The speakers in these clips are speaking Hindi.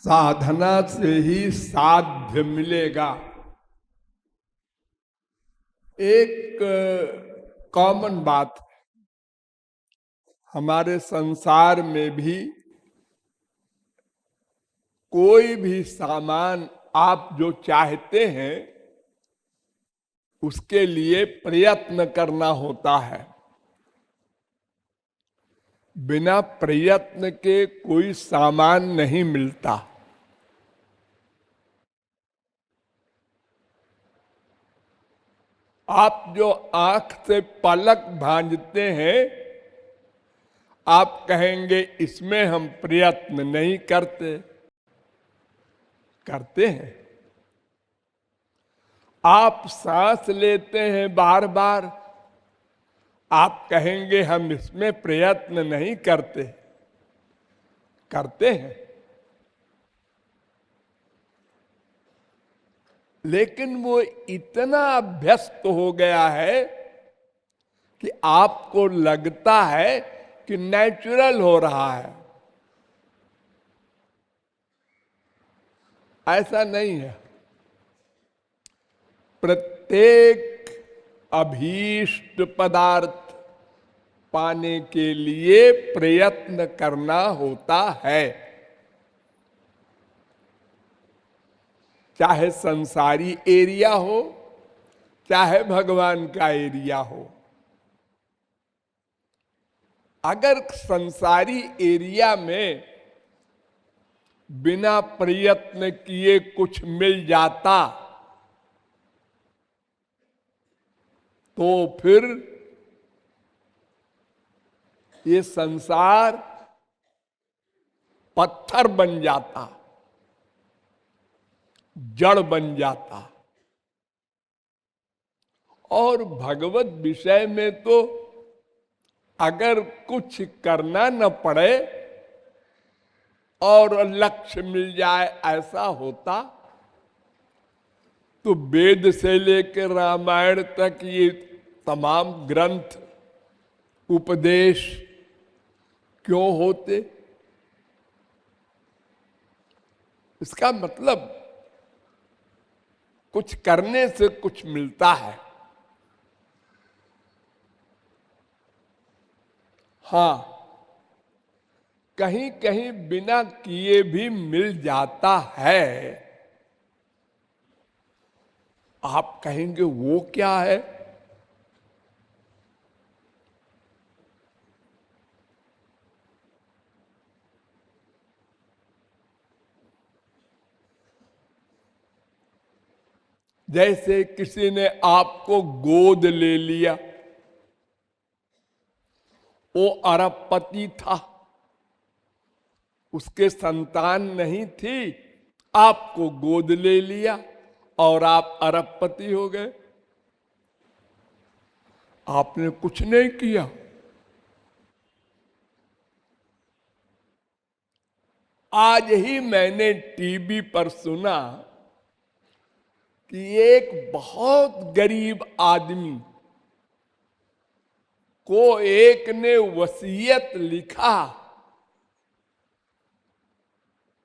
साधना से ही साध्य मिलेगा। एक कॉमन बात हमारे संसार में भी कोई भी सामान आप जो चाहते हैं उसके लिए प्रयत्न करना होता है। बिना प्रयत्न के कोई सामान नहीं मिलता। आप जो आंख से पलक भांजते हैं, आप कहेंगे इसमें हम प्रयत्न नहीं करते। करते हैं। आप सांस लेते हैं बार बार, आप कहेंगे हम इसमें प्रयत्न नहीं करते। करते हैं। लेकिन वो इतना अभ्यस्त हो गया है कि आपको लगता है कि नेचुरल हो रहा है। ऐसा नहीं है। प्रत्येक अभीष्ट पदार्थ पाने के लिए प्रयत्न करना होता है। चाहे संसारी एरिया हो, चाहे भगवान का एरिया हो। अगर संसारी एरिया में बिना प्रयत्न किए कुछ मिल जाता तो फिर ये संसार पत्थर बन जाता, जड़ बन जाता। और भगवत विषय में तो अगर कुछ करना न पड़े और लक्ष्य मिल जाए ऐसा होता तो वेद से लेकर रामायण तक ये तमाम ग्रंथ उपदेश क्यों होते? इसका मतलब कुछ करने से कुछ मिलता है। हाँ, कहीं कहीं बिना किए भी मिल जाता है। आप कहेंगे वो क्या है? जैसे किसी ने आपको गोद ले लिया, वो अरबपति था, उसके संतान नहीं थी, आपको गोद ले लिया और आप अरबपति हो गए। आपने कुछ नहीं किया। आज ही मैंने टीवी पर सुना कि एक बहुत गरीब आदमी को एक ने वसीयत लिखा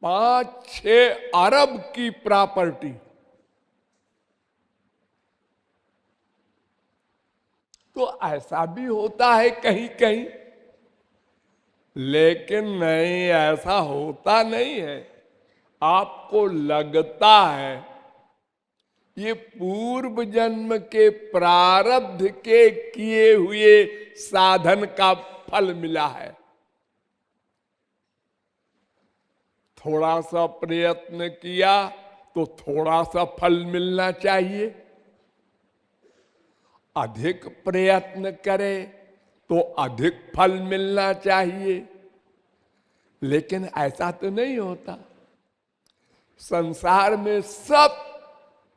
5-6 अरब की प्रॉपर्टी। तो ऐसा भी होता है कहीं कहीं, लेकिन नहीं, ऐसा होता नहीं है। आपको लगता है ये पूर्व जन्म के प्रारब्ध के किए हुए साधन का फल मिला है। थोड़ा सा प्रयत्न किया तो थोड़ा सा फल मिलना चाहिए। अधिक प्रयत्न करे तो अधिक फल मिलना चाहिए। लेकिन ऐसा तो नहीं होता। संसार में सब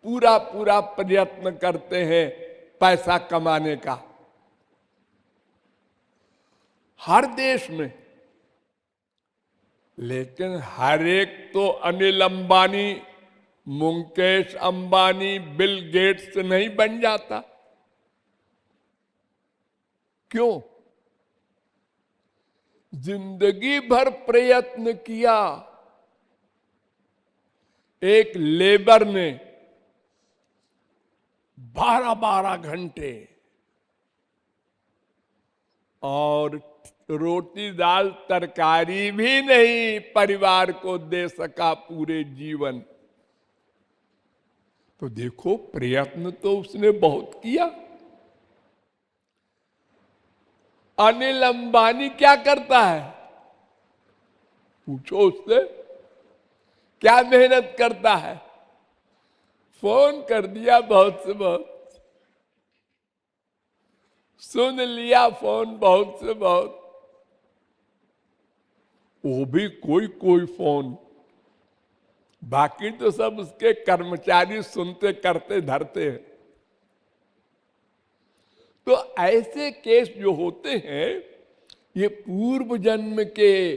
पूरा पूरा प्रयत्न करते हैं पैसा कमाने का, हर देश में। लेकिन हर एक तो अनिल अंबानी, मुकेश अंबानी, बिल गेट्स नहीं बन जाता। क्यों? जिंदगी भर प्रयत्न किया, एक लेबर ने 12-12 घंटे और रोटी दाल तरकारी भी नहीं परिवार को दे सका पूरे जीवन। तो देखो प्रयत्न तो उसने बहुत किया। अनिल अंबानी क्या करता है, पूछो उससे, क्या मेहनत करता है। फोन कर दिया बहुत से बहुत, सुन लिया फोन बहुत से बहुत, वो भी कोई कोई फोन, बाकी तो सब उसके कर्मचारी सुनते करते धरते हैं। तो ऐसे केस जो होते हैं ये पूर्व जन्म के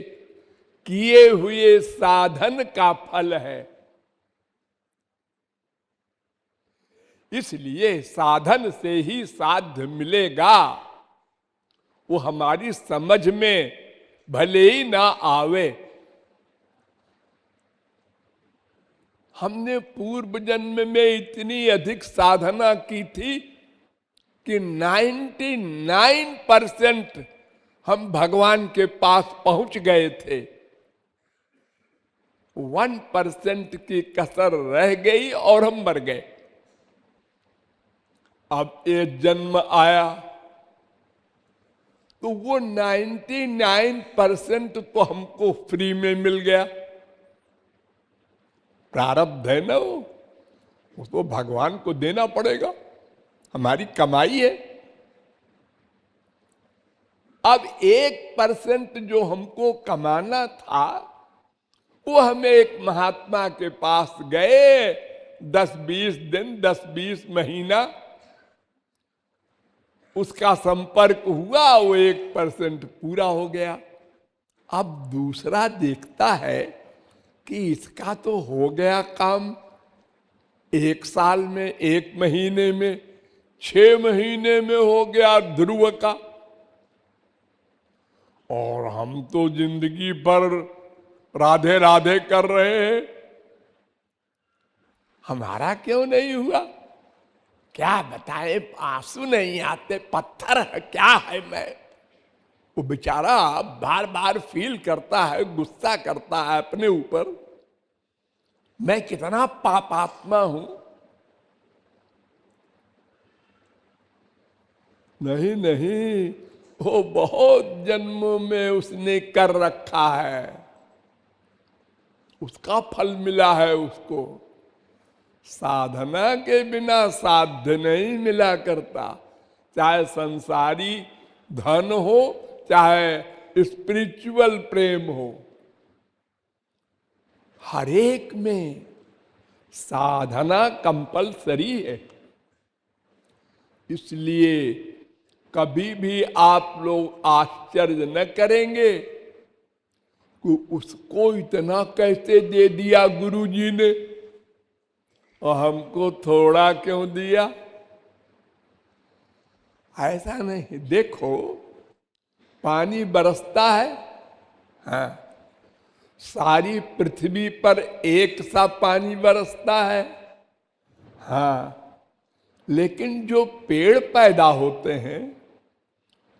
किए हुए साधन का फल है। इसलिए साधन से ही साध्य मिलेगा। वो हमारी समझ में भले ही ना आवे। हमने पूर्व जन्म में इतनी अधिक साधना की थी कि 99% हम भगवान के पास पहुंच गए थे। 1% की कसर रह गई और हम मर गए। अब ये जन्म आया तो वो 99% तो हमको फ्री में मिल गया। प्रारब्ध है ना, वो उसको भगवान को देना पड़ेगा, हमारी कमाई है। अब 1% जो हमको कमाना था वो हमें एक महात्मा के पास गए, 10-20 दिन 10-20 महीना उसका संपर्क हुआ, वो 1% पूरा हो गया। अब दूसरा देखता है कि इसका तो हो गया काम 1 साल में, 1 महीने में, 6 महीने में हो गया ध्रुव का, और हम तो जिंदगी भर राधे राधे कर रहे हैं, हमारा क्यों नहीं हुआ। क्या बताए, आंसू नहीं आते, पत्थर है क्या है मैं। वो बेचारा बार बार फील करता है, गुस्सा करता है अपने ऊपर, मैं कितना पापात्मा हूं। नहीं नहीं, वो बहुत जन्मों में उसने कर रखा है, उसका फल मिला है उसको। साधना के बिना साध्य नहीं मिला करता, चाहे संसारी धन हो चाहे स्पिरिचुअल प्रेम हो, हर एक में साधना कंपलसरी है। इसलिए कभी भी आप लोग आश्चर्य न करेंगे कि उसको इतना कैसे दे दिया गुरुजी ने और हमको थोड़ा क्यों दिया। ऐसा नहीं, देखो पानी बरसता है, हाँ, सारी पृथ्वी पर एक सा पानी बरसता है, हाँ, लेकिन जो पेड़ पैदा होते हैं,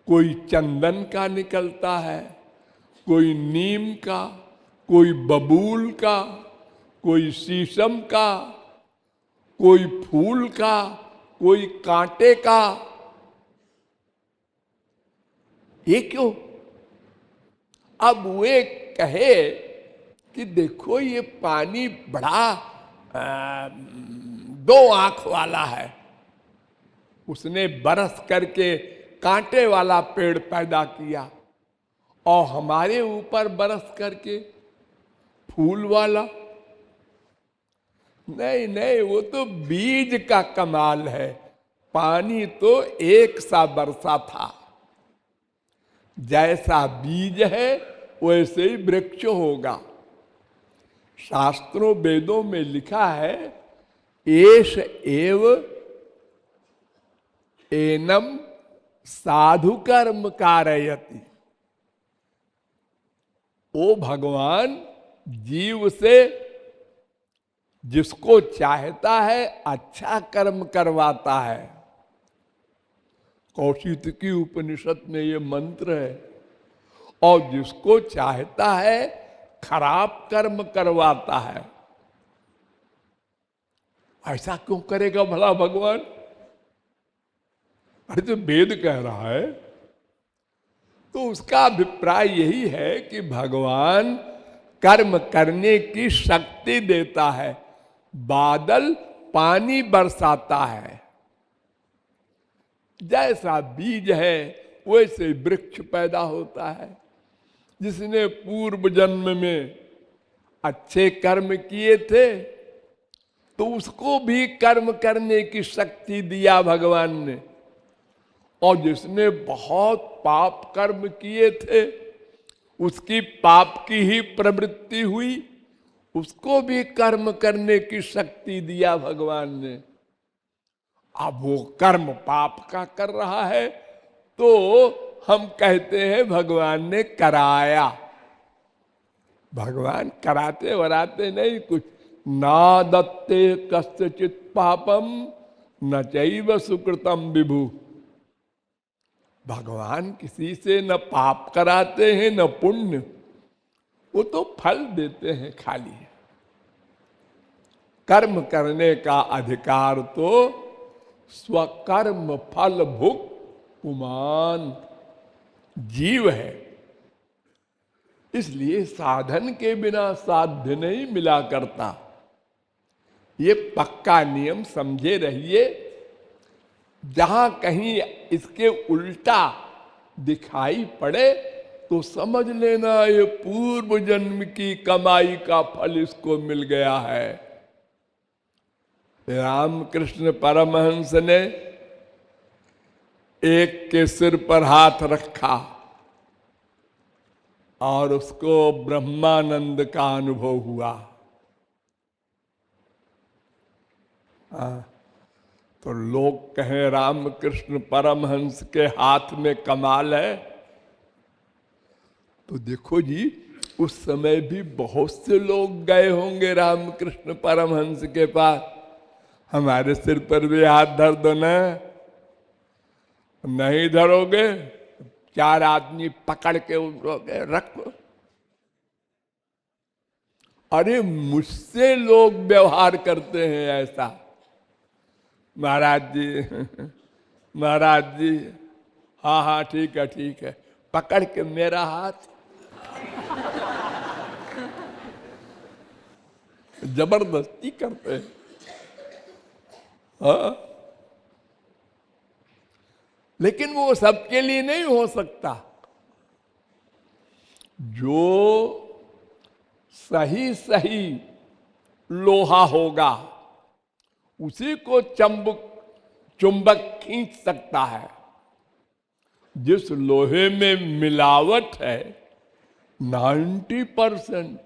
कोई चंदन का निकलता है, कोई नीम का, कोई बबूल का, कोई शीशम का, कोई फूल का, कोई कांटे का। ये क्यों? अब वे कहे कि देखो ये पानी बड़ा 2 आंख वाला है, उसने बरस करके कांटे वाला पेड़ पैदा किया और हमारे ऊपर बरस करके फूल वाला। नहीं नहीं, वो तो बीज का कमाल है, पानी तो एक सा बरसा था। जैसा बीज है वैसे ही वृक्ष होगा। शास्त्रों वेदों में लिखा है, एष एव एनम साधु कर्म कारयति। ओ भगवान जीव से जिसको चाहता है अच्छा कर्म करवाता है। कौशिकी उपनिषद में ये मंत्र है। और जिसको चाहता है खराब कर्म करवाता है। ऐसा क्यों करेगा भला भगवान? अरे तो वेद कह रहा है। तो उसका अभिप्राय यही है कि भगवान कर्म करने की शक्ति देता है। बादल पानी बरसाता है, जैसा बीज है वैसे वृक्ष पैदा होता है। जिसने पूर्व जन्म में अच्छे कर्म किए थे तो उसको भी कर्म करने की शक्ति दिया भगवान ने, और जिसने बहुत पाप कर्म किए थे उसकी पाप की ही प्रवृत्ति हुई, उसको भी कर्म करने की शक्ति दिया भगवान ने। अब वो कर्म पाप का कर रहा है तो हम कहते हैं भगवान ने कराया। भगवान कराते वराते नहीं कुछ। ना दत्ते कस्यचित् पापम न चैव सुकृतम विभु। भगवान किसी से न पाप कराते हैं न पुण्य, वो तो फल देते हैं खाली। कर्म करने का अधिकार तो स्वकर्म फल भुक पुमान जीव है। इसलिए साधन के बिना साध्य नहीं मिला करता। ये पक्का नियम समझे रहिए। जहां कहीं इसके उल्टा दिखाई पड़े तो समझ लेना ये पूर्व जन्म की कमाई का फल इसको मिल गया है। रामकृष्ण परमहंस ने एक के सिर पर हाथ रखा और उसको ब्रह्मानंद का अनुभव हुआ। तो लोग कहें रामकृष्ण परमहंस के हाथ में कमाल है। तो देखो जी, उस समय भी बहुत से लोग गए होंगे रामकृष्ण परमहंस के पास। हमारे सिर पर भी हाथ धर दो ना। नहीं धरोगे, 4 आदमी पकड़ के उठोगे, रखो। अरे मुझसे लोग व्यवहार करते हैं ऐसा। महाराज जी, महाराज जी, हाँ हाँ ठीक है ठीक है, पकड़ के मेरा हाथ जबरदस्ती करते हैं। हाँ, लेकिन वो सबके लिए नहीं हो सकता। जो सही सही लोहा होगा उसी को चुंबक खींच सकता है। जिस लोहे में मिलावट है 90%,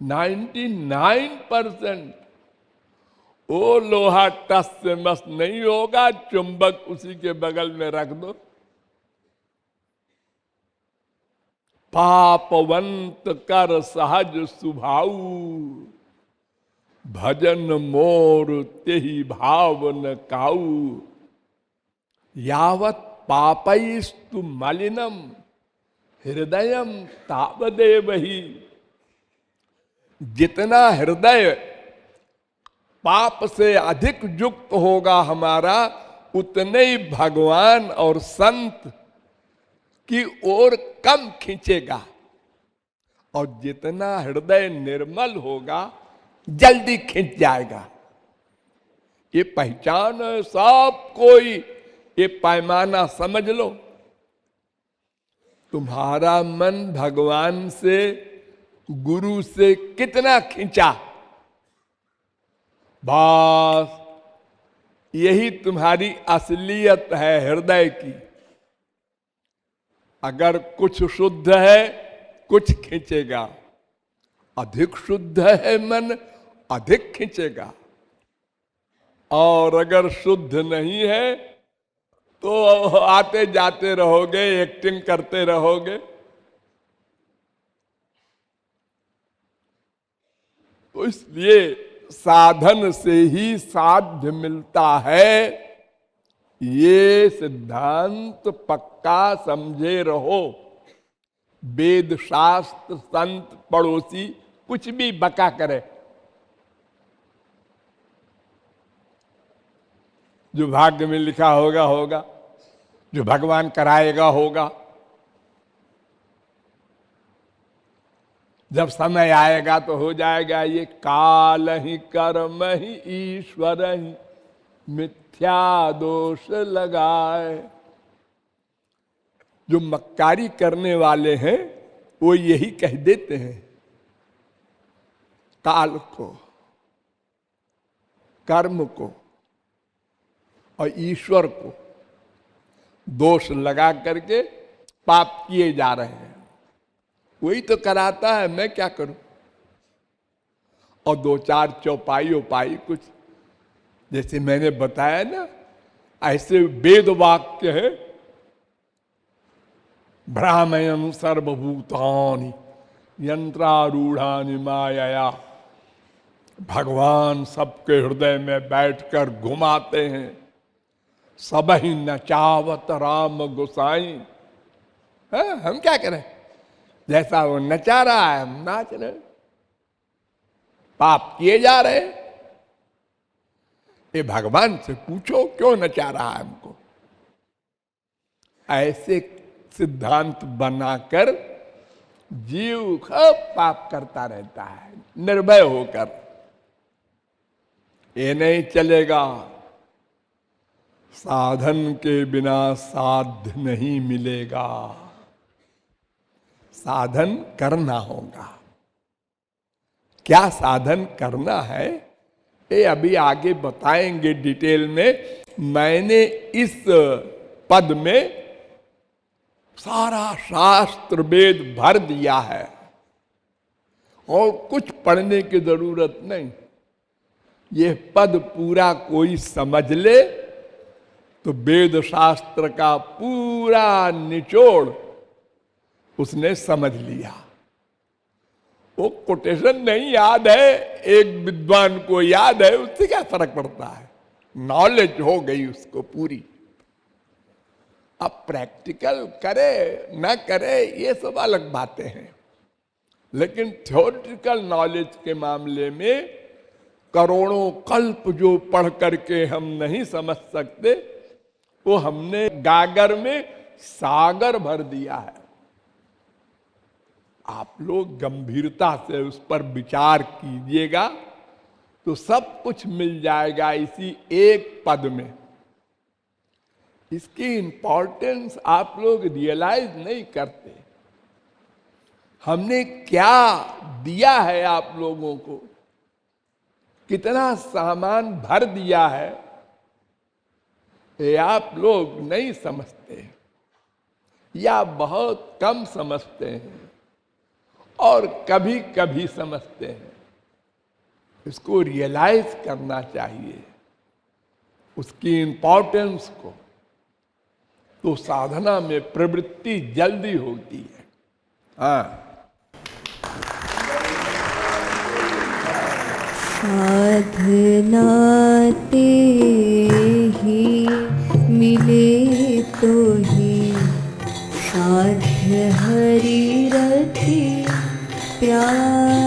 99%, वो लोहा टस से मस नहीं होगा। चुंबक उसी के बगल में रख दो। पापवंत कर सहज सुभाऊ, भजन मोर तेहि भाव न काऊ। यावत पापैस्तु मलिनम हृदयम तावदेव ही। जितना हृदय पाप से अधिक युक्त होगा हमारा, उतने ही भगवान और संत की ओर कम खींचेगा। और जितना हृदय निर्मल होगा जल्दी खींच जाएगा। ये पहचान है सब कोई, ये पैमाना समझ लो। तुम्हारा मन भगवान से, गुरु से कितना खींचा, बस यही तुम्हारी असलियत है हृदय की। अगर कुछ शुद्ध है कुछ खींचेगा, अधिक शुद्ध है मन अधिक खींचेगा, और अगर शुद्ध नहीं है तो आते जाते रहोगे, एक्टिंग करते रहोगे। तो इसलिए साधन से ही साध्य मिलता है, ये सिद्धांत पक्का समझे रहो। वेद शास्त्र संत पड़ोसी कुछ भी बका करे, जो भाग्य में लिखा होगा होगा, जो भगवान कराएगा होगा। जब समय आएगा तो हो जाएगा। ये काल ही कर्म ही ईश्वर ही मिथ्या दोष लगाए। जो मक्कारी करने वाले हैं वो यही कह देते हैं, काल को, कर्म को और ईश्वर को दोष लगा करके पाप किए जा रहे हैं। वही तो कराता है, मैं क्या करूं। और दो चार चौपाई उपाई कुछ, जैसे मैंने बताया ना, ऐसे वेद वाक्य है, भ्रामयन् सर्वभूतानि यंत्रारूढ़ानि मायया। भगवान सबके हृदय में बैठकर घुमाते हैं। सबहि नचावत राम गोसाई। हम क्या करें, जैसा वो नचा रहा है हम नाच रहे। पाप किए जा रहे। ये भगवान से पूछो क्यों नचा रहा है हमको। ऐसे सिद्धांत बनाकर जीव खूब पाप करता रहता है निर्भय होकर। ये नहीं चलेगा। साधन के बिना साध्य नहीं मिलेगा। साधन करना होगा। क्या साधन करना है ये अभी आगे बताएंगे डिटेल में। मैंने इस पद में सारा शास्त्र वेद भर दिया है और कुछ पढ़ने की जरूरत नहीं। ये पद पूरा कोई समझ ले तो वेद शास्त्र का पूरा निचोड़ उसने समझ लिया। वो कोटेशन नहीं याद है, एक विद्वान को याद है, उससे क्या फर्क पड़ता है। नॉलेज हो गई उसको पूरी। अब प्रैक्टिकल करे ना करे ये सब अलग बातें हैं, लेकिन थ्योरेटिकल नॉलेज के मामले में करोड़ों कल्प जो पढ़ करके हम नहीं समझ सकते, वो हमने गागर में सागर भर दिया है। आप लोग गंभीरता से उस पर विचार कीजिएगा तो सब कुछ मिल जाएगा इसी एक पद में। इसकी इंपॉर्टेंस आप लोग रियलाइज नहीं करते। हमने क्या दिया है आप लोगों को, कितना सामान भर दिया है, ये आप लोग नहीं समझते या बहुत कम समझते हैं और कभी कभी समझते हैं। इसको रियलाइज करना चाहिए, उसकी इंपॉर्टेंस को। तो साधना में प्रवृत्ति जल्दी होती है। हाँ, साधना ते ही मिले तो ही साध्य हरि रति प्यार।